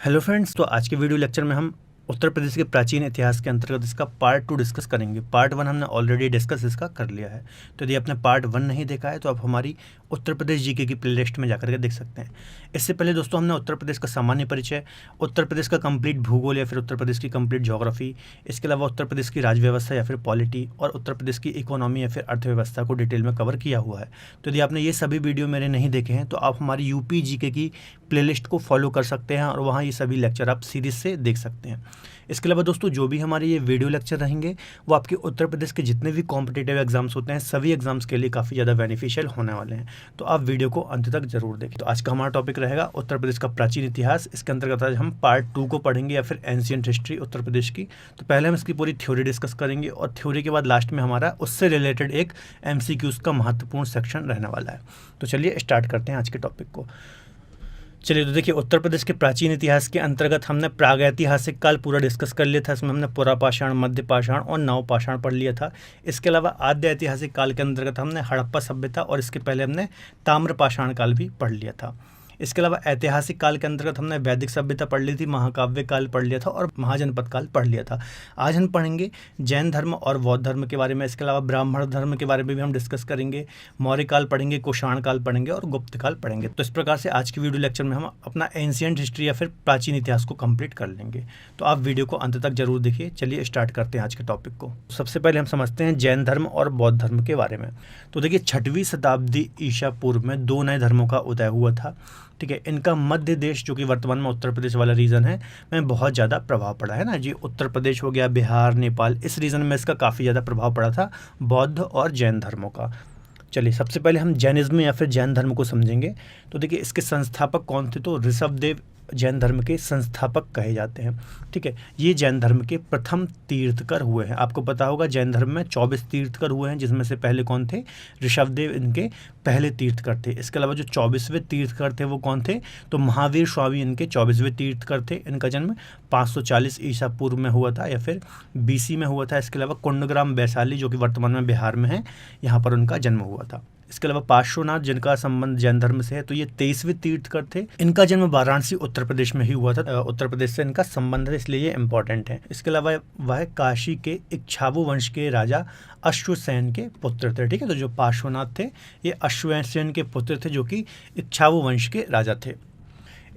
Hello friends, तो आज के वीडियो लेक्चर में हम उत्तर प्रदेश के प्राचीन इतिहास के अंतर्गत इसका पार्ट 2 डिस्कस करेंगे। पार्ट 1 हमने ऑलरेडी डिस्कस इसका कर लिया है, तो यदि आपने पार्ट 1 नहीं देखा है तो आप हमारी उत्तर प्रदेश जीके की प्लेलिस्ट में जाकर के देख सकते हैं। इससे पहले दोस्तों हमने उत्तर प्रदेश का सामान्य परिचय, उत्तर प्रदेश का कंप्लीट भूगोल या फिर उत्तर प्रदेश की कंप्लीट ज्योग्राफी, इसके अलावा उत्तर प्रदेश की राज व्यवस्था या फिर पॉलिटी और उत्तर प्रदेश की इकोनॉमी या फिर अर्थव्यवस्था को डिटेल में कवर किया हुआ है। तो यदि आपने ये सभी वीडियो मेरे नहीं देखे हैं तो आप हमारी यूपी जीके की प्लेलिस्ट को फॉलो कर सकते हैं और वहाँ ये सभी लेक्चर आप सीरीज से देख सकते हैं। इसके अलावा दोस्तों जो भी हमारे ये वीडियो लेक्चर रहेंगे वो आपके उत्तर प्रदेश के जितने भी कॉम्पिटिटिव एग्जाम्स होते हैं सभी एग्जाम्स के लिए काफ़ी ज़्यादा बेनिफिशियल होने वाले हैं, तो आप वीडियो को अंत तक जरूर देखें। तो आज का हमारा टॉपिक रहेगा उत्तर प्रदेश का प्राचीन इतिहास। इसके अंतर्गत आज हम पार्ट 2 को पढ़ेंगे या फिर एंशिएंट हिस्ट्री उत्तर प्रदेश की। तो पहले हम इसकी पूरी थ्योरी डिस्कस करेंगे और थ्योरी के बाद लास्ट में हमारा उससे रिलेटेड एक MCQs का महत्वपूर्ण सेक्शन रहने वाला है। तो चलिए स्टार्ट करते हैं आज के टॉपिक को। चलिए, तो देखिए उत्तर प्रदेश के प्राचीन इतिहास के अंतर्गत हमने प्रागैतिहासिक काल पूरा डिस्कस कर लिया था। इसमें हमने पुरापाषाण, मध्य पाषाण और नवपाषाण पढ़ लिया था। इसके अलावा आद्य ऐतिहासिक काल के अंतर्गत हमने हड़प्पा सभ्यता और इसके पहले हमने ताम्रपाषाण काल भी पढ़ लिया था। इसके अलावा ऐतिहासिक काल के अंतर्गत हमने वैदिक सभ्यता पढ़ ली थी, महाकाव्य काल पढ़ लिया था और महाजनपद काल पढ़ लिया था। आज हम पढ़ेंगे जैन धर्म और बौद्ध धर्म के बारे में। इसके अलावा ब्राह्मण धर्म के बारे में भी हम डिस्कस करेंगे। मौर्य काल पढ़ेंगे, कुषाण काल पढ़ेंगे और गुप्त काल पढ़ेंगे। तो इस प्रकार से आज की वीडियो लेक्चर में हम अपना एंशिएंट हिस्ट्री या फिर प्राचीन इतिहास को कंप्लीट कर लेंगे। तो आप वीडियो को अंत तक जरूर देखिए। चलिए स्टार्ट करते हैं आज के टॉपिक को। सबसे पहले हम समझते हैं जैन धर्म और बौद्ध धर्म के बारे में। तो देखिए 6वीं शताब्दी ईसा पूर्व में 2 नए धर्मों का उदय हुआ था। ठीक है, इनका मध्य देश जो कि वर्तमान में उत्तर प्रदेश वाला रीजन है में बहुत ज़्यादा प्रभाव पड़ा है ना जी। उत्तर प्रदेश हो गया, बिहार, नेपाल, इस रीजन में इसका काफ़ी ज़्यादा प्रभाव पड़ा था बौद्ध और जैन धर्मों का। चलिए सबसे पहले हम जैनिज्म या फिर जैन धर्म को समझेंगे। तो देखिए इसके संस्थापक कौन थे, तो ऋषभदेव जैन धर्म के संस्थापक कहे जाते हैं। ठीक है, ये जैन धर्म के प्रथम तीर्थकर हुए हैं। आपको पता होगा जैन धर्म में 24 तीर्थकर हुए हैं, जिसमें से पहले कौन थे, ऋषभदेव इनके पहले तीर्थकर थे। इसके अलावा जो 24वें तीर्थकर थे वो कौन थे, तो महावीर स्वामी इनके 24वें तीर्थकर थे। इनका जन्म 540 ईसा पूर्व में हुआ था या फिर BC में हुआ था। इसके अलावा कुंडग्राम वैशाली जो कि वर्तमान में बिहार में है, यहाँ पर उनका जन्म हुआ था। इसके अलावा पार्श्वनाथ जिनका संबंध जैन धर्म से है, तो ये 23वें तीर्थकर थे। इनका जन्म वाराणसी उत्तर प्रदेश में ही हुआ था। उत्तर प्रदेश से इनका संबंध है, इसलिए ये इंपॉर्टेंट है। इसके अलावा वह काशी के इक्ष्वाकु वंश के राजा अश्वसेन के पुत्र थे। ठीक है, तो जो पार्श्वनाथ थे ये अश्वसेन के पुत्र थे जो कि इक्ष्वाकु वंश के राजा थे।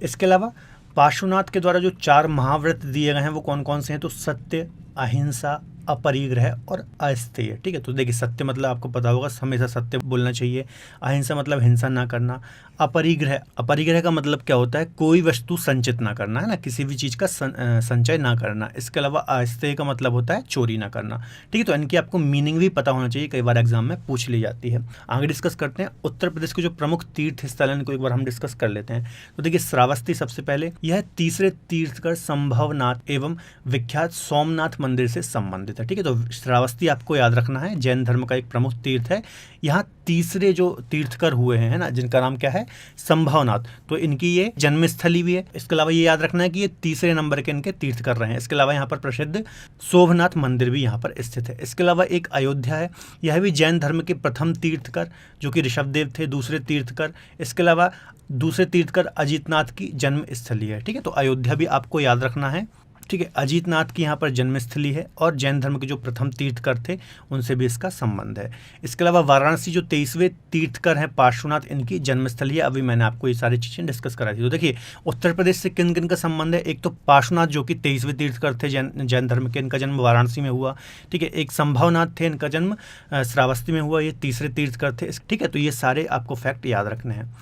इसके अलावा पार्श्वनाथ के द्वारा जो 4 महाव्रत दिए गए हैं वो कौन कौन से हैं, तो सत्य, अहिंसा, अपरिग्रह और अस्तेय। ठीक है, तो देखिए सत्य मतलब आपको पता होगा हमेशा सत्य बोलना चाहिए। अहिंसा मतलब हिंसा ना करना। अपरिग्रह का मतलब क्या होता है, कोई वस्तु संचित ना करना, है ना, किसी भी चीज़ का संचय ना करना। इसके अलावा अस्तेय का मतलब होता है चोरी ना करना। ठीक है, तो इनकी आपको मीनिंग भी पता होना चाहिए, कई बार एग्जाम में पूछ ली जाती है। आगे डिस्कस करते हैं उत्तर प्रदेश के जो प्रमुख तीर्थ स्थल हैं, इनको एक बार हम डिस्कस कर लेते हैं। तो देखिए श्रावस्ती सबसे पहले, यह तीसरे तीर्थकर संभवनाथ एवं विख्यात सोमनाथ मंदिर से संबंधित है। ठीक है, तो श्रावस्ती आपको याद रखना है, जैन धर्म का एक प्रमुख तीर्थ है। यहाँ तीसरे जो तीर्थकर हुए हैं, है ना, जिनका नाम क्या है, संभवनाथ, तो इनकी ये जन्मस्थली भी है। इसके अलावा ये याद रखना है कि ये तीसरे नंबर के इनके तीर्थ कर रहे हैं। इसके अलावा यहाँ पर प्रसिद्ध शोभनाथ मंदिर भी यहाँ पर स्थित है। इसके अलावा एक अयोध्या है, यह भी जैन धर्म के प्रथम तीर्थकर जो कि ऋषभदेव थे, दूसरे तीर्थकर। इसके अलावा दूसरे तीर्थकर अजितनाथ की जन्मस्थली है। ठीक है, तो अयोध्या भी आपको याद रखना है। ठीक है, अजितनाथ की यहाँ पर जन्मस्थली है और जैन धर्म के जो प्रथम तीर्थकर थे उनसे भी इसका संबंध है। इसके अलावा वाराणसी जो 23वें तीर्थकर हैं पार्श्वनाथ, इनकी जन्मस्थली है। अभी मैंने आपको ये सारी चीज़ें डिस्कस कराई थी। तो देखिए उत्तर प्रदेश से किन किन का संबंध है, एक तो पार्श्वनाथ जो कि 23वें तीर्थकर थे जैन धर्म के, इनका जन्म वाराणसी में हुआ। ठीक है, एक संभवनाथ थे, इनका जन्म श्रावस्ती में हुआ, ये तीसरे तीर्थकर थे। ठीक है, तो ये सारे आपको फैक्ट याद रखने हैं।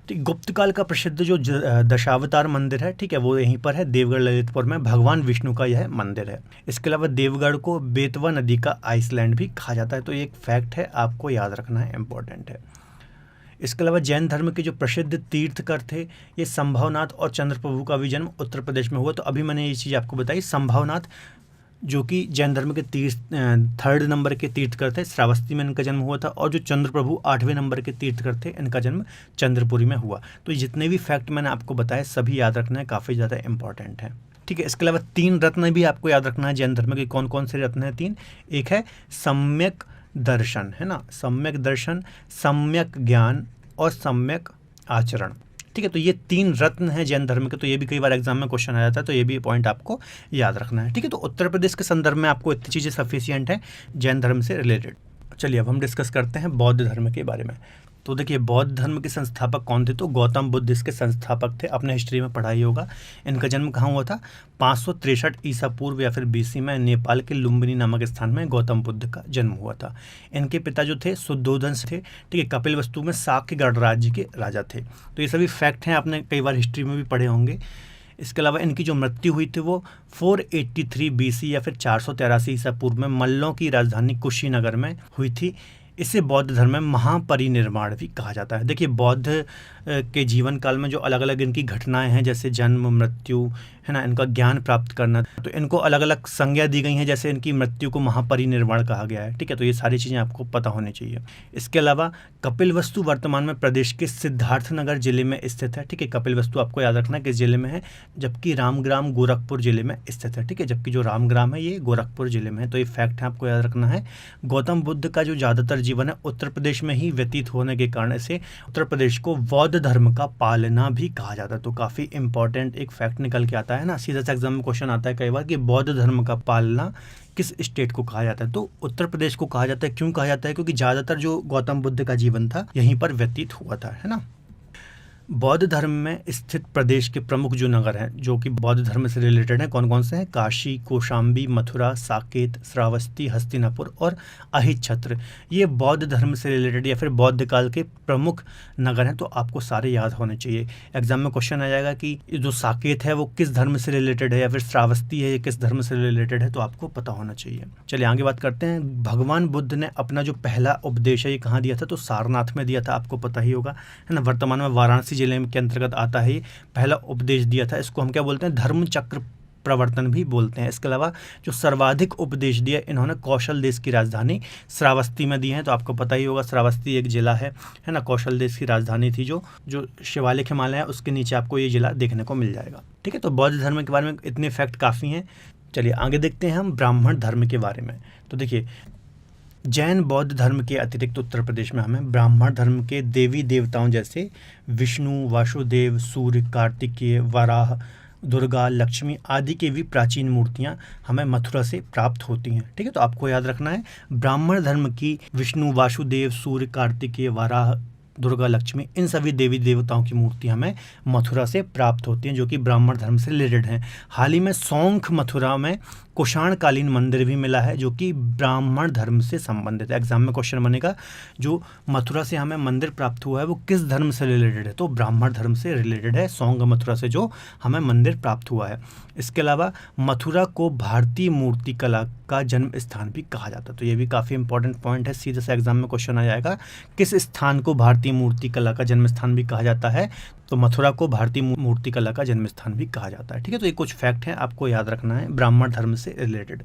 ठीक, गुप्त काल का प्रसिद्ध जो दशावतार मंदिर है, ठीक है, वो यहीं पर है देवगढ़ ललितपुर में, भगवान विष्णु का यह मंदिर है। इसके अलावा देवगढ़ को बेतवा नदी का आइसलैंड भी कहा जाता है, तो ये एक फैक्ट है, आपको याद रखना है, इंपॉर्टेंट है। इसके अलावा जैन धर्म के जो प्रसिद्ध तीर्थकर थे, ये संभवनाथ और चंद्रप्रभु का भी जन्म उत्तर प्रदेश में हुआ। तो अभी मैंने ये चीज़ आपको बताई, संभवनाथ जो कि जैन धर्म के 3rd नंबर के तीर्थकर थे, श्रावस्ती में इनका जन्म हुआ था। और जो चंद्रप्रभु 8वें नंबर के तीर्थकर थे, इनका जन्म चंद्रपुरी में हुआ। तो जितने भी फैक्ट मैंने आपको बताए सभी याद रखना है, काफ़ी ज़्यादा इंपॉर्टेंट है। ठीक है, इसके अलावा 3 रत्न भी आपको याद रखना है जैन धर्म के। कौन कौन से रत्न हैं 3, एक है सम्यक दर्शन, है ना, सम्यक दर्शन, सम्यक ज्ञान और सम्यक आचरण। ठीक है, तो ये 3 रत्न हैं जैन धर्म के, तो ये भी कई बार एग्जाम में क्वेश्चन आ जाता है, तो ये भी पॉइंट आपको याद रखना है। ठीक है, तो उत्तर प्रदेश के संदर्भ में आपको इतनी चीज़ें सफिशियंट हैं जैन धर्म से रिलेटेड। चलिए अब हम डिस्कस करते हैं बौद्ध धर्म के बारे में। तो देखिए बौद्ध धर्म के संस्थापक कौन थे, तो गौतम बुद्ध इसके संस्थापक थे। अपने हिस्ट्री में पढ़ा ही होगा। इनका जन्म कहाँ हुआ था, 563 ईसा पूर्व या फिर बीसी में नेपाल के लुम्बिनी नामक स्थान में गौतम बुद्ध का जन्म हुआ था। इनके पिता जो थे शुद्धोधन थे, ठीक है, कपिलवस्तु में शाक्य गणराज्य के राजा थे। तो ये सभी फैक्ट हैं, आपने कई बार हिस्ट्री में भी पढ़े होंगे। इसके अलावा इनकी जो मृत्यु हुई थी वो 483 बीसी या फिर 483 ईसा पूर्व में मल्लों की राजधानी कुशीनगर में हुई थी। इसे बौद्ध धर्म में महापरिनिर्वाण भी कहा जाता है। देखिए बौद्ध के जीवन काल में जो अलग अलग इनकी घटनाएं हैं, जैसे जन्म, मृत्यु, है ना, इनका ज्ञान प्राप्त करना, तो इनको अलग अलग संज्ञा दी गई हैं। जैसे इनकी मृत्यु को महापरिनिर्वाण कहा गया है। ठीक है, तो ये सारी चीज़ें आपको पता होनी चाहिए। इसके अलावा कपिलवस्तु वर्तमान में प्रदेश के सिद्धार्थनगर जिले में स्थित है। ठीक है, कपिलवस्तु आपको याद रखना है किस जिले में है, जबकि रामग्राम गोरखपुर जिले में स्थित है। ठीक है, जबकि जो रामग्राम है ये गोरखपुर जिले में है। तो ये फैक्ट है, आपको याद रखना है। गौतम बुद्ध का जो ज़्यादातर जीवन है उत्तर प्रदेश में ही व्यतीत होने के कारण इसे उत्तर प्रदेश को बौद्ध धर्म का पालना भी कहा जाता है। तो काफ़ी इंपॉर्टेंट एक फैक्ट निकल के आता है ना, सीधा सा एग्जाम में क्वेश्चन आता है कई बार कि बौद्ध धर्म का पालना किस स्टेट को कहा जाता है, तो उत्तर प्रदेश को कहा जाता है। क्यों कहा जाता है, क्योंकि ज़्यादातर जो गौतम बुद्ध का जीवन था यहीं पर व्यतीत हुआ था, है ना। बौद्ध धर्म में स्थित प्रदेश के प्रमुख जो नगर हैं जो कि बौद्ध धर्म से रिलेटेड हैं, कौन कौन से हैं, काशी, कौशाम्बी, मथुरा, साकेत, श्रावस्ती, हस्तिनापुर और अहिच्छत्र। ये बौद्ध धर्म से रिलेटेड या फिर बौद्ध काल के प्रमुख नगर हैं, तो आपको सारे याद होने चाहिए। एग्जाम में क्वेश्चन आ जाएगा कि जो साकेत है वो किस धर्म से रिलेटेड है, या फिर श्रावस्ती है ये किस धर्म से रिलेटेड है, तो आपको पता होना चाहिए। चलिए आगे बात करते हैं। भगवान बुद्ध ने अपना जो पहला उपदेश है ये कहाँ दिया था, तो सारनाथ में दिया था, आपको पता ही होगा, है ना। वर्तमान में वाराणसी जिले के अंतर्गत आता है। पहला उपदेश दिया था, इसको हम क्या बोलते हैं, धर्म चक्र प्रवर्तन भी बोलते हैं। इसके अलावा जो सर्वाधिक उपदेश दिया इन्होंने कौशल देश की राजधानी श्रावस्ती में दिए हैं। तो आपको पता ही होगा श्रावस्ती एक जिला है ना, कौशल देश की राजधानी थी। जो शिवालिक हिमालय है उसके नीचे आपको ये जिला देखने को मिल जाएगा। ठीक है, तो बौद्ध धर्म के बारे में इतने फैक्ट काफ़ी हैं। चलिए आगे देखते हैं हम ब्राह्मण धर्म के बारे में। तो देखिए जैन बौद्ध धर्म के अतिरिक्त उत्तर प्रदेश में हमें ब्राह्मण धर्म के देवी देवताओं जैसे विष्णु, वासुदेव, सूर्य, कार्तिकेय, वराह, दुर्गा, लक्ष्मी आदि की भी प्राचीन मूर्तियां हमें मथुरा से प्राप्त होती हैं। ठीक है, तो आपको याद रखना है ब्राह्मण धर्म की विष्णु, वासुदेव, सूर्य, कार्तिकेय, वराह, दुर्गा, लक्ष्मी, इन सभी देवी देवताओं की मूर्ति हमें मथुरा से प्राप्त होती हैं जो कि ब्राह्मण धर्म से रिलेटेड हैं। हाल ही में सौंख मथुरा में कुषाणकालीन मंदिर भी मिला है जो कि ब्राह्मण धर्म से संबंधित है। एग्जाम में क्वेश्चन बनेगा जो मथुरा से हमें मंदिर प्राप्त हुआ है वो किस धर्म से रिलेटेड है, तो ब्राह्मण धर्म से रिलेटेड है। सौंग मथुरा से जो हमें मंदिर प्राप्त हुआ है। इसके अलावा मथुरा को भारतीय मूर्ति कला का जन्म स्थान भी कहा जाता है। तो ये भी काफ़ी इंपॉर्टेंट पॉइंट है, सीधे से एग्जाम में क्वेश्चन आ जाएगा किस स्थान को भारतीय मूर्ति कला का जन्म स्थान भी कहा जाता है, तो मथुरा को भारतीय मूर्ति कला का जन्म स्थान भी कहा जाता है। ठीक है, तो ये कुछ फैक्ट हैं आपको याद रखना है ब्राह्मण धर्म से रिलेटेड।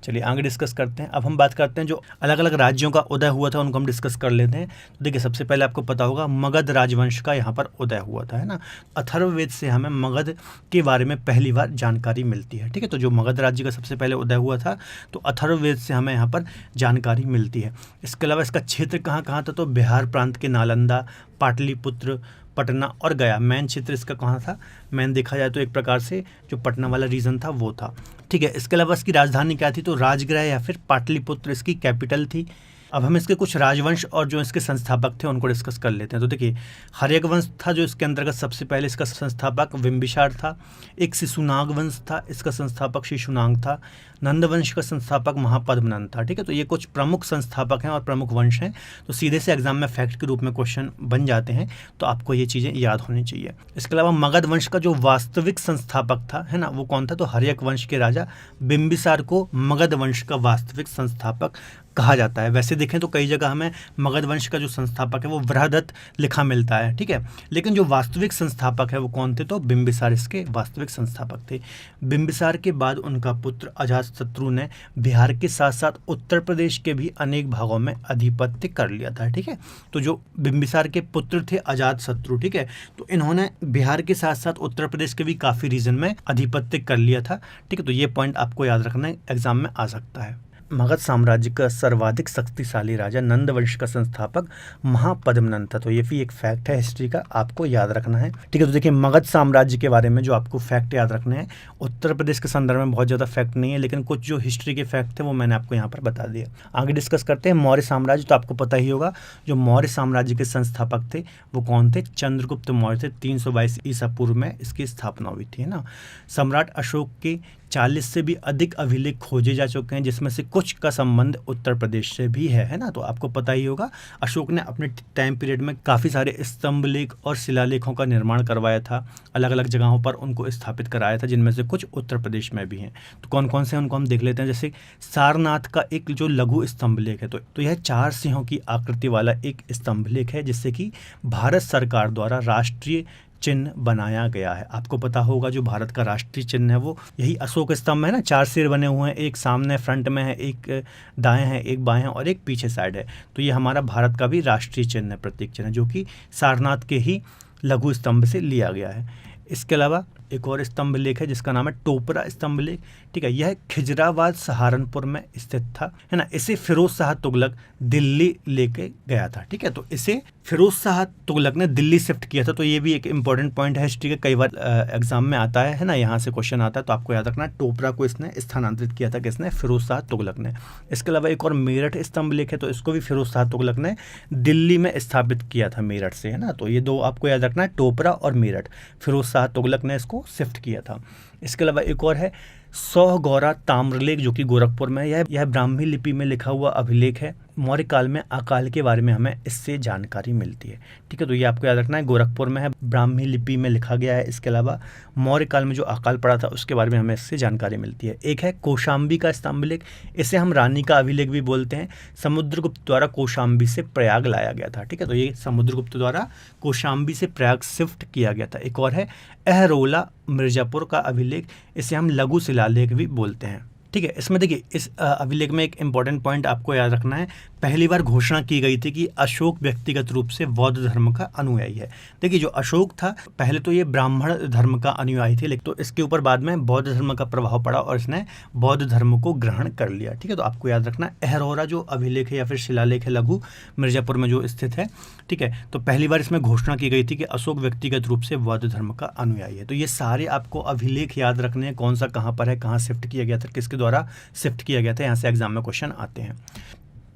चलिए आगे डिस्कस करते हैं। अब हम बात करते हैं जो अलग अलग राज्यों का उदय हुआ था उनको हम डिस्कस कर लेते हैं। तो देखिए सबसे पहले आपको पता होगा मगध राजवंश का यहाँ पर उदय हुआ था, है ना। अथर्ववेद से हमें मगध के बारे में पहली बार जानकारी मिलती है। ठीक है, तो जो मगध राज्य का सबसे पहले उदय हुआ था तो अथर्ववेद से हमें यहाँ पर जानकारी मिलती है। इसके अलावा इसका क्षेत्र कहाँ कहाँ था, तो बिहार प्रांत के नालंदा, पाटलिपुत्र, पटना और गया। मेन क्षेत्र इसका कहाँ था, मेन देखा जाए तो एक प्रकार से जो पटना वाला रीजन था वो था। ठीक है, इसके अलावा इसकी राजधानी क्या थी, तो राजगृह या फिर पाटलिपुत्र इसकी कैपिटल थी। अब हम इसके कुछ राजवंश और जो इसके संस्थापक थे उनको डिस्कस कर लेते हैं। तो देखिए हर्यक वंश था जो इसके अंतर्गत सबसे पहले इसका संस्थापक बिंबिसार था। एक शिशुनाग वंश था, इसका संस्थापक शिशुनाग था। नंद वंश का संस्थापक महापद्मनंद था। ठीक है, तो ये कुछ प्रमुख संस्थापक हैं और प्रमुख वंश हैं, तो सीधे से एग्जाम में फैक्ट के रूप में क्वेश्चन बन जाते हैं, तो आपको ये चीज़ें याद होनी चाहिए। इसके अलावा मगध वंश का जो वास्तविक संस्थापक था, है ना, वो कौन था, तो हर्यक वंश के राजा बिंबिसार को मगध वंश का वास्तविक संस्थापक कहा जाता है। वैसे देखें तो कई जगह हमें मगध वंश का जो संस्थापक है वो वृहदत्त लिखा मिलता है। ठीक है, लेकिन जो वास्तविक संस्थापक है वो कौन थे, तो बिंबिसार इसके वास्तविक संस्थापक थे। बिंबिसार के बाद उनका पुत्र अजातशत्रु ने बिहार के साथ साथ उत्तर प्रदेश के भी अनेक भागों में अधिपत्य कर लिया था। ठीक है, तो जो बिंबिसार के पुत्र थे अजातशत्रु, ठीक है, तो इन्होंने बिहार के साथ साथ उत्तर प्रदेश के भी काफ़ी रीजन में अधिपत्य कर लिया था। ठीक है, तो ये पॉइंट आपको याद रखना एग्जाम में आ सकता है। मगध साम्राज्य का सर्वाधिक शक्तिशाली राजा नंद वंश का संस्थापक महापद्मनंद था। तो ये भी एक फैक्ट है हिस्ट्री का, आपको याद रखना है। ठीक है, तो देखिए मगध साम्राज्य के बारे में जो आपको फैक्ट याद रखने हैं, उत्तर प्रदेश के संदर्भ में बहुत ज़्यादा फैक्ट नहीं है, लेकिन कुछ जो हिस्ट्री के फैक्ट थे वो मैंने आपको यहाँ पर बता दिया। आगे डिस्कस करते हैं मौर्य साम्राज्य। तो आपको पता ही होगा जो मौर्य साम्राज्य के संस्थापक थे वो कौन थे? चंद्रगुप्त मौर्य थे। 322 ईसा पूर्व में इसकी स्थापना हुई थी, है ना। सम्राट अशोक के 40 से भी अधिक अभिलेख खोजे जा चुके हैं, जिसमें से कुछ का संबंध उत्तर प्रदेश से भी है ना। तो आपको पता ही होगा अशोक ने अपने टाइम पीरियड में काफ़ी सारे स्तंभ लेख और शिलालेखों का निर्माण करवाया था, अलग अलग जगहों पर उनको स्थापित कराया था, जिनमें से कुछ उत्तर प्रदेश में भी हैं। तो कौन कौन से उनको हम देख लेते हैं। जैसे सारनाथ का एक जो लघु स्तंभ लेख है, तो यह 4 सिंहों की आकृति वाला एक स्तंभ लेख है, जिससे कि भारत सरकार द्वारा राष्ट्रीय चिन्ह बनाया गया है। आपको पता होगा जो भारत का राष्ट्रीय चिन्ह है वो यही अशोक स्तंभ है ना। 4 सिर बने हुए हैं, एक सामने फ्रंट में है, एक दाएं है, एक बाएं है और एक पीछे साइड है। तो ये हमारा भारत का भी राष्ट्रीय चिन्ह है, प्रतीक चिन्ह, जो कि सारनाथ के ही लघु स्तंभ से लिया गया है। इसके अलावा एक और स्तंभ लेख है जिसका नाम है टोपरा स्तंभ लेख। ठीक है, यह खिजराबाद सहारनपुर में स्थित था, है ना। इसे फिरोज शाह तुगलक दिल्ली लेके गया था। ठीक है, तो इसे फिरोज शाह तुगलक ने दिल्ली शिफ्ट किया था। तो ये भी एक इंपॉर्टेंट पॉइंट है हिस्ट्री का, कई बार एग्जाम में आता है ना, यहाँ से क्वेश्चन आता है। तो आपको याद रखना है टोपरा को इसने स्थानांतरित किया था, किसने? फिरोज शाह तुगलक ने। इसके अलावा एक और मेरठ स्तंभ लेख है, तो इसको भी फिरोज शाह तुगलक ने दिल्ली में स्थापित किया था मेरठ से, है ना। तो ये दो आपको याद रखना है, टोपरा और मेरठ। फिरोज शाह तुगलक ने इसको शिफ्ट किया था। इसके अलावा एक और है सौगौरा ताम्रलेख, जो कि गोरखपुर में है। यह ब्राह्मी लिपि में लिखा हुआ अभिलेख है। मौर्य काल में अकाल के बारे में हमें इससे जानकारी मिलती है। ठीक है, तो ये आपको याद रखना है, गोरखपुर में है, ब्राह्मी लिपि में लिखा गया है। इसके अलावा मौर्य काल में जो अकाल पड़ा था उसके बारे में हमें इससे जानकारी मिलती है। एक है कौशाम्बी का स्तंभ लेख, इसे हम रानी का अभिलेख भी बोलते हैं। समुद्रगुप्त द्वारा कौशाम्बी से प्रयाग लाया गया था। ठीक है, तो ये समुद्रगुप्त द्वारा कौशाम्बी से प्रयाग शिफ्ट किया गया था। एक और है अहरोला मिर्जापुर का अभिलेख, इसे हम लघु शिलालेख भी बोलते हैं। ठीक है, इसमें देखिए इस अभिलेख में एक इंपॉर्टेंट पॉइंट आपको याद रखना है। पहली बार घोषणा की गई थी कि अशोक व्यक्तिगत रूप से बौद्ध धर्म का अनुयायी है। देखिए जो अशोक था पहले तो ये ब्राह्मण धर्म का अनुयायी थे, लेकिन तो इसके ऊपर बाद में बौद्ध धर्म का प्रभाव पड़ा और इसने बौद्ध धर्म को ग्रहण कर लिया। ठीक है, तो आपको याद रखना अहरोरा जो अभिलेख है या फिर शिलालेख है लघु मिर्जापुर में जो स्थित है। ठीक है, तो पहली बार इसमें घोषणा की गई थी कि अशोक व्यक्तिगत रूप से बौद्ध धर्म का अनुयायी है। तो ये सारे आपको अभिलेख याद रखने हैं, कौन सा कहाँ पर है, कहाँ शिफ्ट किया गया था, किसके द्वारा शिफ्ट किया गया था, यहाँ से एग्जाम में क्वेश्चन आते हैं।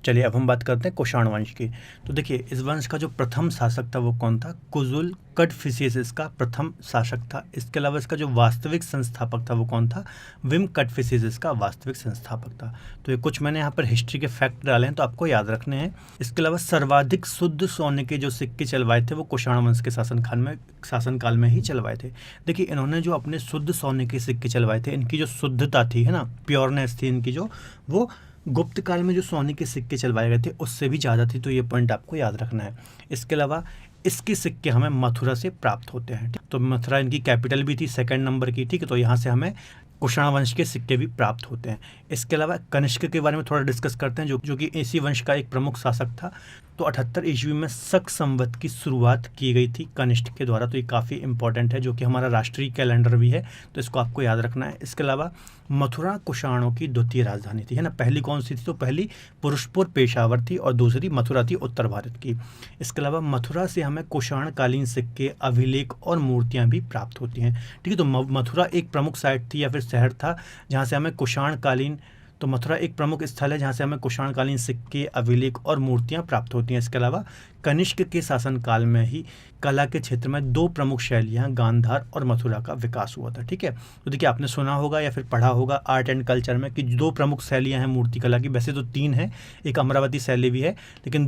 चलिए अब हम बात करते हैं कुषाण वंश की। तो देखिए इस वंश का जो प्रथम शासक था वो कौन था? कुजुल कटफिसियस इसका प्रथम शासक था। इसके अलावा इसका जो वास्तविक संस्थापक था वो कौन था? विम कटफिसियस इसका वास्तविक संस्थापक था। तो ये कुछ मैंने यहाँ पर हिस्ट्री के फैक्ट डाले हैं तो आपको याद रखने हैं। इसके अलावा सर्वाधिक शुद्ध सोने के जो सिक्के चलवाए थे वो कुषाण वंश के शासनकाल में ही चलवाए थे। देखिए इन्होंने जो अपने शुद्ध सोने के सिक्के चलवाए थे, इनकी जो शुद्धता थी, है ना, प्योरनेस थी इनकी जो, वो गुप्त काल में जो सोने के सिक्के चलवाए गए थे उससे भी ज़्यादा थी। तो ये पॉइंट आपको याद रखना है। इसके अलावा इसके सिक्के हमें मथुरा से प्राप्त होते हैं। तो मथुरा इनकी कैपिटल भी थी 2nd नंबर की। ठीक है, तो यहाँ से हमें कुषाण वंश के सिक्के भी प्राप्त होते हैं। इसके अलावा कनिष्क के बारे में थोड़ा डिस्कस करते हैं, जो कि इसी वंश का एक प्रमुख शासक था। तो 78 ईस्वी में शक संवत की शुरुआत की गई थी कनिष्क के द्वारा। तो ये काफ़ी इंपॉर्टेंट है, जो कि हमारा राष्ट्रीय कैलेंडर भी है, तो इसको आपको याद रखना है। इसके अलावा मथुरा कुषाणों की द्वितीय राजधानी थी, है ना। पहली कौन सी थी? तो पहली पुरुषपुर पेशावर थी और दूसरी मथुरा थी उत्तर भारत की। इसके अलावा मथुरा से हमें कुषाणकालीन सिक्के, अभिलेख और मूर्तियाँ भी प्राप्त होती हैं। ठीक है, तो मथुरा एक प्रमुख साइट थी या फिर शहर था जहाँ से हमें कुषाणकालीन, तो मथुरा एक प्रमुख स्थल है जहाँ से हमें कुषाणकालीन सिक्के, अभिलेख और मूर्तियाँ प्राप्त होती हैं। इसके अलावा कनिष्क के शासनकाल में ही कला के क्षेत्र में 2 प्रमुख शैलियाँ गांधार और मथुरा का विकास हुआ था। ठीक है, तो देखिए आपने सुना होगा या फिर पढ़ा होगा आर्ट एंड कल्चर में कि 2 प्रमुख शैलियाँ हैं मूर्ति कला की। वैसे तो 3 हैं, एक अमरावती शैली भी है, लेकिन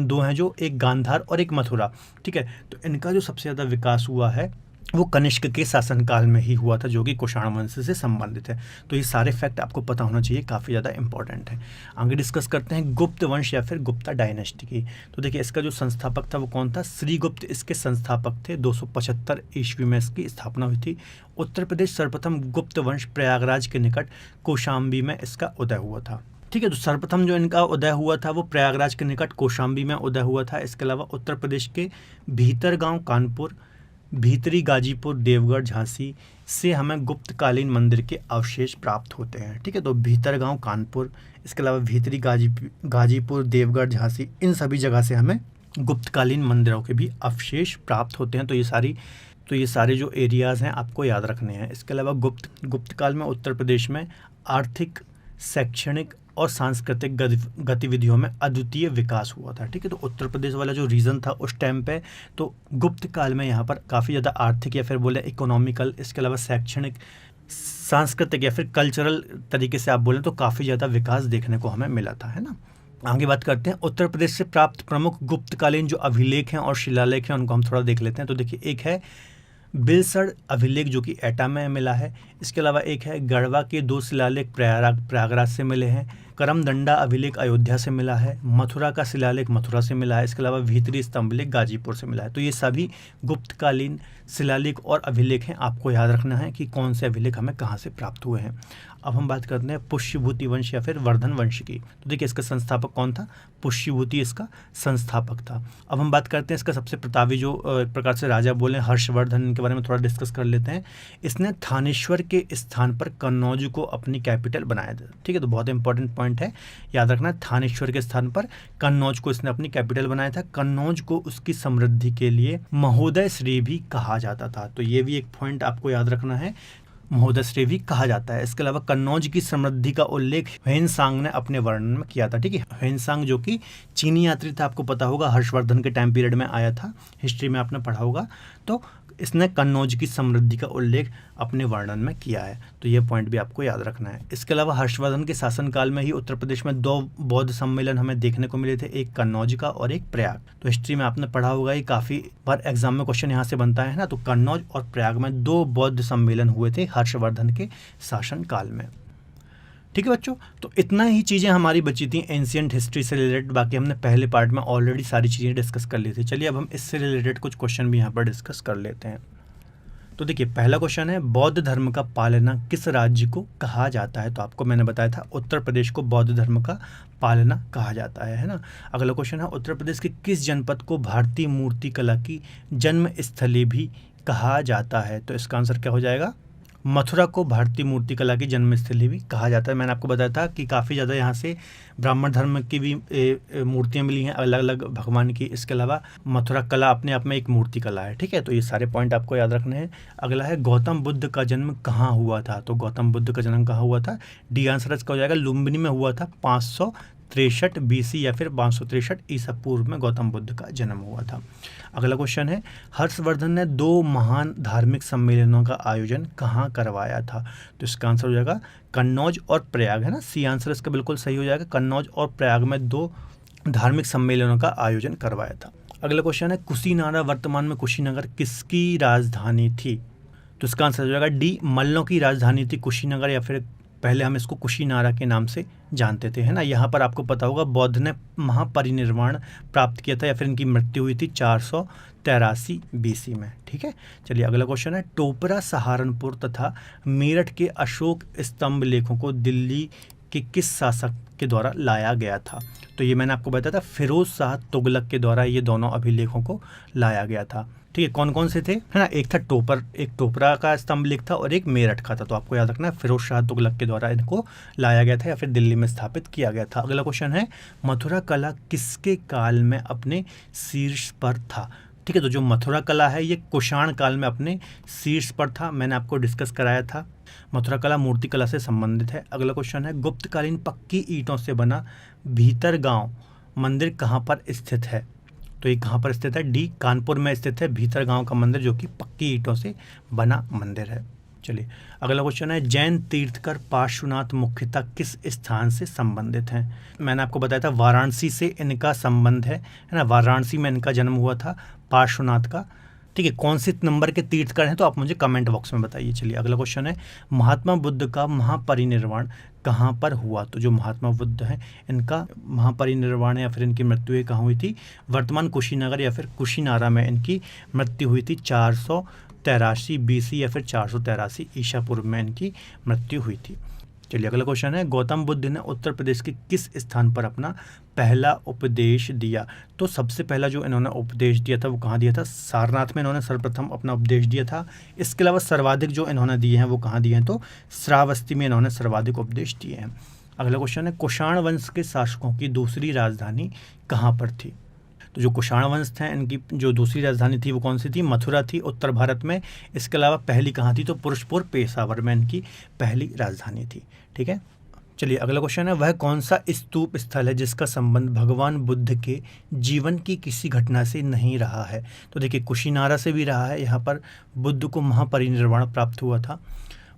2 हैं जो एक गांधार और एक मथुरा। ठीक है, तो इनका जो सबसे ज़्यादा विकास हुआ है वो कनिष्क के शासनकाल में ही हुआ था, जो कि कुषाण वंश से संबंधित है। तो ये सारे फैक्ट आपको पता होना चाहिए, काफ़ी ज़्यादा इंपॉर्टेंट है। आगे डिस्कस करते हैं गुप्त वंश या फिर गुप्ता डायनेस्टी की। तो देखिए इसका जो संस्थापक था वो कौन था? श्रीगुप्त इसके संस्थापक थे। 275 ईस्वी में इसकी स्थापना हुई थी। उत्तर प्रदेश सर्वप्रथम गुप्त वंश प्रयागराज के निकट कौशाम्बी में इसका उदय हुआ था। ठीक है, तो सर्वप्रथम जो इनका उदय हुआ था वो प्रयागराज के निकट कौशाम्बी में उदय हुआ था। इसके अलावा उत्तर प्रदेश के भीतर गाँव कानपुर, भीतरी गाजीपुर, देवगढ़, झांसी से हमें गुप्तकालीन मंदिर के अवशेष प्राप्त होते हैं। ठीक है, तो भीतरगांव, कानपुर, इसके अलावा भीतरी गाजीपुर, देवगढ़, झांसी, इन सभी जगह से हमें गुप्तकालीन मंदिरों के भी अवशेष प्राप्त होते हैं। तो ये सारे जो एरियाज़ हैं आपको याद रखने हैं। इसके अलावा गुप्त काल में उत्तर प्रदेश में आर्थिक, शैक्षणिक और सांस्कृतिक गतिविधियों में अद्वितीय विकास हुआ था। ठीक है, तो उत्तर प्रदेश वाला जो रीजन था उस टाइम पे, तो गुप्त काल में यहाँ पर काफ़ी ज़्यादा आर्थिक या फिर बोले इकोनॉमिकल, इसके अलावा शैक्षणिक, सांस्कृतिक या फिर कल्चरल तरीके से आप बोलें तो काफ़ी ज़्यादा विकास देखने को हमें मिला था, है ना। आगे बात करते हैं उत्तर प्रदेश से प्राप्त प्रमुख गुप्तकालीन जो अभिलेख हैं और शिलालेख हैं उनको हम थोड़ा देख लेते हैं। तो देखिए, एक है बिलसड़ अभिलेख जो कि एटा में मिला है। इसके अलावा एक है गढ़वा के 2 शिलालेख प्रयागराज से मिले हैं। करमदंडा अभिलेख अयोध्या से मिला है। मथुरा का शिलालेख मथुरा से मिला है। इसके अलावा भीतरी स्तंभलेख गाजीपुर से मिला है। तो ये सभी गुप्तकालीन शिलालेख और अभिलेख हैं। आपको याद रखना है कि कौन से अभिलेख हमें कहाँ से प्राप्त हुए हैं। अब हम बात करते हैं पुष्यभूति वंश या फिर वर्धन वंश की। तो देखिए, इसका संस्थापक कौन था? पुष्यभूति इसका संस्थापक था। अब हम बात करते हैं इसका सबसे प्रतापी जो एक प्रकार से राजा बोले हर्षवर्धन, इनके बारे में थोड़ा डिस्कस कर लेते हैं। इसने थानेश्वर के स्थान पर कन्नौज को अपनी कैपिटल बनाया था। ठीक है, तो बहुत इंपॉर्टेंट पॉइंट है, याद रखना। थानेश्वर के स्थान पर कन्नौज को इसने अपनी कैपिटल बनाया था। कन्नौज को उसकी समृद्धि के लिए महोदय श्री भी कहा जाता था। तो ये भी एक पॉइंट आपको याद रखना है, महोदय श्री भी कहा जाता है। इसके अलावा कन्नौज की समृद्धि का उल्लेख ह्वेनसांग ने अपने वर्णन में किया था। ठीक है, ह्वेनसांग जो कि चीनी यात्री था, आपको पता होगा हर्षवर्धन के टाइम पीरियड में आया था, हिस्ट्री में आपने पढ़ा होगा। तो इसने कन्नौज की समृद्धि का उल्लेख अपने वर्णन में किया है। तो ये पॉइंट भी आपको याद रखना है। इसके अलावा हर्षवर्धन के शासनकाल में ही उत्तर प्रदेश में 2 बौद्ध सम्मेलन हमें देखने को मिले थे, एक कन्नौज का और एक प्रयाग। तो हिस्ट्री में आपने पढ़ा होगा, ये काफ़ी बार एग्जाम में क्वेश्चन यहाँ से बनता है ना। तो कन्नौज और प्रयाग में 2 बौद्ध सम्मेलन हुए थे हर्षवर्धन के शासनकाल में। ठीक है बच्चों, तो इतना ही चीज़ें हमारी बची थी एंशिएंट हिस्ट्री से रिलेटेड। बाकी हमने पहले पार्ट में ऑलरेडी सारी चीज़ें डिस्कस कर ली थी। चलिए अब हम इससे रिलेटेड कुछ क्वेश्चन भी यहाँ पर डिस्कस कर लेते हैं। तो देखिए, पहला क्वेश्चन है बौद्ध धर्म का पालना किस राज्य को कहा जाता है? तो आपको मैंने बताया था उत्तर प्रदेश को बौद्ध धर्म का पालना कहा जाता है ना। अगला क्वेश्चन है उत्तर प्रदेश के किस जनपद को भारतीय मूर्तिकला की जन्म स्थली भी कहा जाता है? तो इसका आंसर क्या हो जाएगा? मथुरा को भारतीय मूर्तिकला की जन्मस्थली भी कहा जाता है। मैंने आपको बताया था कि काफ़ी ज़्यादा यहाँ से ब्राह्मण धर्म की भी मूर्तियाँ मिली हैं अलग अलग भगवान की। इसके अलावा मथुरा कला अपने आप में एक मूर्ति कला है। ठीक है, तो ये सारे पॉइंट आपको याद रखने हैं। अगला है गौतम बुद्ध का जन्म कहाँ हुआ था? तो गौतम बुद्ध का जन्म कहाँ हुआ था? डी आंसर इसका हो जाएगा लुम्बिनी में हुआ था। 563 BC या फिर 563 ईसा पूर्व में गौतम बुद्ध का जन्म हुआ था। अगला क्वेश्चन है हर्षवर्धन ने 2 महान धार्मिक सम्मेलनों का आयोजन कहाँ करवाया था? तो इसका आंसर हो जाएगा कन्नौज और प्रयाग, है ना। सी आंसर इसका बिल्कुल सही हो जाएगा। कन्नौज और प्रयाग में 2 धार्मिक सम्मेलनों का आयोजन करवाया था। अगला क्वेश्चन है कुशीनारा वर्तमान में कुशीनगर किसकी राजधानी थी? तो इसका आंसर हो जाएगा डी, मल्लों की राजधानी थी कुशीनगर, या फिर पहले हम इसको कुशीनारा के नाम से जानते थे, है ना। यहाँ पर आपको पता होगा बौद्ध ने महापरिनिर्वाण प्राप्त किया था या फिर इनकी मृत्यु हुई थी 483 BC में। ठीक है, चलिए अगला क्वेश्चन है टोपरा, सहारनपुर तथा मेरठ के अशोक स्तंभ लेखों को दिल्ली के किस शासक के द्वारा लाया गया था? तो ये मैंने आपको बताया था फिरोज शाह तुगलक के द्वारा ये दोनों अभिलेखों को लाया गया था। ठीक है, कौन कौन से थे, है ना। एक था एक टोपरा का स्तंभ लेख था और एक मेरठ का था। तो आपको याद रखना है फिरोज शाह तुगलक के द्वारा इनको लाया गया था या फिर दिल्ली में स्थापित किया गया था। अगला क्वेश्चन है मथुरा कला किसके काल में अपने शीर्ष पर था? ठीक है, तो जो मथुरा कला है ये कुषाण काल में अपने शीर्ष पर था। मैंने आपको डिस्कस कराया था, मथुरा कला मूर्ति कला से संबंधित है। अगला क्वेश्चन है गुप्तकालीन पक्की ईंटों से बना भीतरगांव मंदिर कहाँ पर स्थित है? तो ये कहाँ पर स्थित है? डी, कानपुर में स्थित है भीतरगांव का मंदिर, जो कि पक्की ईंटों से बना मंदिर है। चलिए अगला क्वेश्चन है जैन तीर्थकर पार्श्वनाथ मुख्यतः किस स्थान से संबंधित हैं? मैंने आपको बताया था वाराणसी से इनका संबंध है ना। वाराणसी में इनका जन्म हुआ था पार्श्वनाथ का। ठीक है, कौन से नंबर के तीर्थकर हैं तो आप मुझे कमेंट बॉक्स में बताइए। चलिए अगला क्वेश्चन है महात्मा बुद्ध का महापरिनिर्वाण कहाँ पर हुआ? तो जो महात्मा बुद्ध हैं इनका महापरिनिर्वाण या फिर इनकी मृत्यु कहाँ हुई थी? वर्तमान कुशीनगर या फिर कुशीनारा में इनकी मृत्यु हुई थी। 483 BC या फिर 483 ईसा पूर्व में इनकी मृत्यु हुई थी। चलिए अगला क्वेश्चन है, गौतम बुद्ध ने उत्तर प्रदेश के किस स्थान पर अपना पहला उपदेश दिया? तो सबसे पहला जो इन्होंने उपदेश दिया था वो कहाँ दिया था? सारनाथ में इन्होंने सर्वप्रथम अपना उपदेश दिया था। इसके अलावा सर्वाधिक जो इन्होंने दिए हैं वो कहाँ दिए हैं? तो श्रावस्ती में इन्होंने सर्वाधिक उपदेश दिए हैं। अगला क्वेश्चन है, कुषाण वंश के शासकों की दूसरी राजधानी कहाँ पर थी? तो जो कुषाण वंश थे इनकी जो दूसरी राजधानी थी वो कौन सी थी? मथुरा थी उत्तर भारत में। इसके अलावा पहली कहाँ थी? तो पुरुषपुर पेशावर में इनकी पहली राजधानी थी। ठीक है, चलिए अगला क्वेश्चन है, वह कौन सा स्तूप स्थल है जिसका संबंध भगवान बुद्ध के जीवन की किसी घटना से नहीं रहा है? तो देखिए कुशीनारा से भी रहा है, यहाँ पर बुद्ध को महापरिनिर्वाण प्राप्त हुआ था।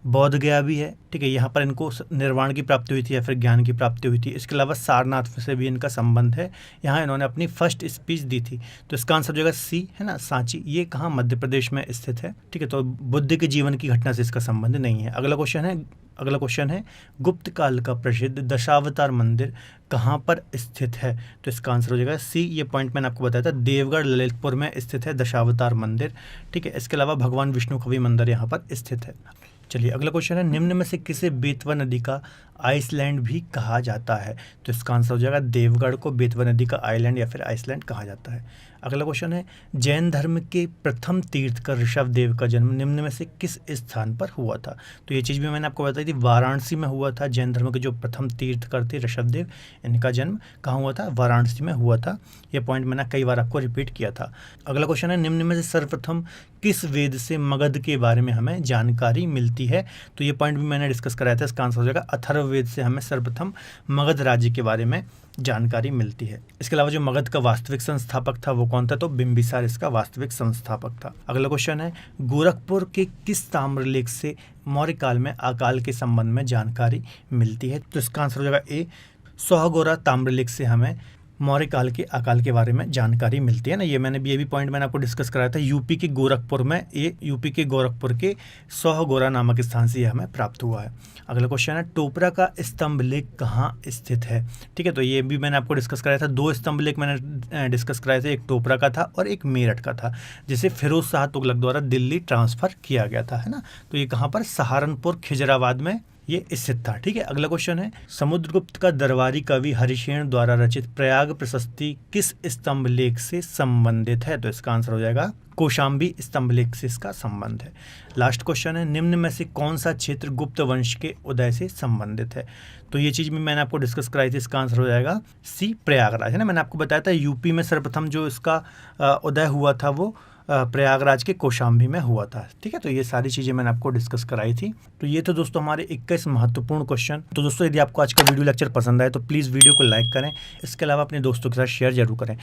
बौद्ध गया भी है, ठीक है, यहाँ पर इनको निर्वाण की प्राप्ति हुई थी या फिर ज्ञान की प्राप्ति हुई थी। इसके अलावा सारनाथ से भी इनका संबंध है, यहाँ इन्होंने अपनी फर्स्ट स्पीच दी थी। तो इसका आंसर हो जाएगा सी, है ना, सांची। ये कहाँ? मध्य प्रदेश में स्थित है। ठीक है, तो बुद्ध के जीवन की घटना से इसका संबंध नहीं है। अगला क्वेश्चन है, गुप्त काल का प्रसिद्ध दशावतार मंदिर कहाँ पर स्थित है? तो इसका आंसर हो जाएगा सी। ये पॉइंट मैंने आपको बताया था, देवगढ़ ललितपुर में स्थित है दशावतार मंदिर। ठीक है, इसके अलावा भगवान विष्णु का भी मंदिर यहाँ पर स्थित है। चलिए अगला क्वेश्चन है, निम्न में से किसे बेतवा नदी का आइसलैंड भी कहा जाता है? तो इसका आंसर हो जाएगा देवगढ़ को बेतवा नदी का आइलैंड या फिर आइसलैंड कहा जाता है। अगला क्वेश्चन है, जैन धर्म के प्रथम तीर्थकर ऋषभदेव का जन्म निम्न में से किस स्थान पर हुआ था? तो ये चीज़ भी मैंने आपको बताई थी, वाराणसी में हुआ था। जैन धर्म के जो प्रथम तीर्थकर थे ऋषभदेव, इनका जन्म कहाँ हुआ था? वाराणसी में हुआ था। ये पॉइंट मैंने कई बार आपको रिपीट किया था। अगला क्वेश्चन है, निम्न में से सर्वप्रथम किस वेद से मगध के बारे में हमें जानकारी मिलती है? तो ये पॉइंट भी मैंने डिस्कस कराया था। इसका आंसर हो जाएगा अथर्ववेद से हमें सर्वप्रथम मगध राज्य के बारे में जानकारी मिलती है। इसके अलावा जो मगध का वास्तविक संस्थापक था वो कौन था? तो बिंबिसार इसका वास्तविक संस्थापक था। अगला क्वेश्चन है, गोरखपुर के किस ताम्रलेख से मौर्य काल में अकाल के संबंध में जानकारी मिलती है? तो इसका आंसर हो जाएगा ए, सोहगोरा ताम्रलेख से हमें मौर्य काल के अकाल के बारे में जानकारी मिलती है ना। ये भी पॉइंट मैंने आपको डिस्कस कराया था। यूपी के गोरखपुर के सोहगोरा नामक स्थान से यह हमें प्राप्त हुआ है। अगला क्वेश्चन है, टोपरा का स्तंभ लेख कहाँ स्थित है? ठीक है, तो ये भी मैंने आपको डिस्कस कराया था। 2 स्तंभ लेख मैंने डिस्कस कराए थे, एक टोपरा का था और एक मेरठ का था, जिसे फिरोज शाह तुगलक द्वारा दिल्ली ट्रांसफर किया गया था, है ना। तो ये कहाँ पर? सहारनपुर खिजराबाद में ये स्थित था। ठीक है, अगला क्वेश्चन है, समुद्रगुप्त का दरबारी कवि हरिशेन द्वारा रचित प्रयाग प्रशस्ति किस स्तंभ लेख से संबंधित है? तो इसका आंसर हो जाएगा कौशाम्बी स्तंभ लेख से इसका संबंध है। लास्ट क्वेश्चन है, निम्न में से कौन सा क्षेत्र गुप्त वंश के उदय से संबंधित है? तो ये चीज़ भी मैंने आपको डिस्कस कराई थी। इसका आंसर हो जाएगा सी, प्रयागराज, है ना। मैंने आपको बताया था यूपी में सर्वप्रथम जो इसका उदय हुआ था वो प्रयागराज के कौशाम्बी में हुआ था। ठीक है, तो ये सारी चीज़ें मैंने आपको डिस्कस कराई थी। तो ये तो दोस्तों हमारे 21 महत्वपूर्ण क्वेश्चन। तो दोस्तों यदि आपको आज का वीडियो लेक्चर पसंद आए तो प्लीज़ वीडियो को लाइक करें, इसके अलावा अपने दोस्तों के साथ शेयर जरूर करें।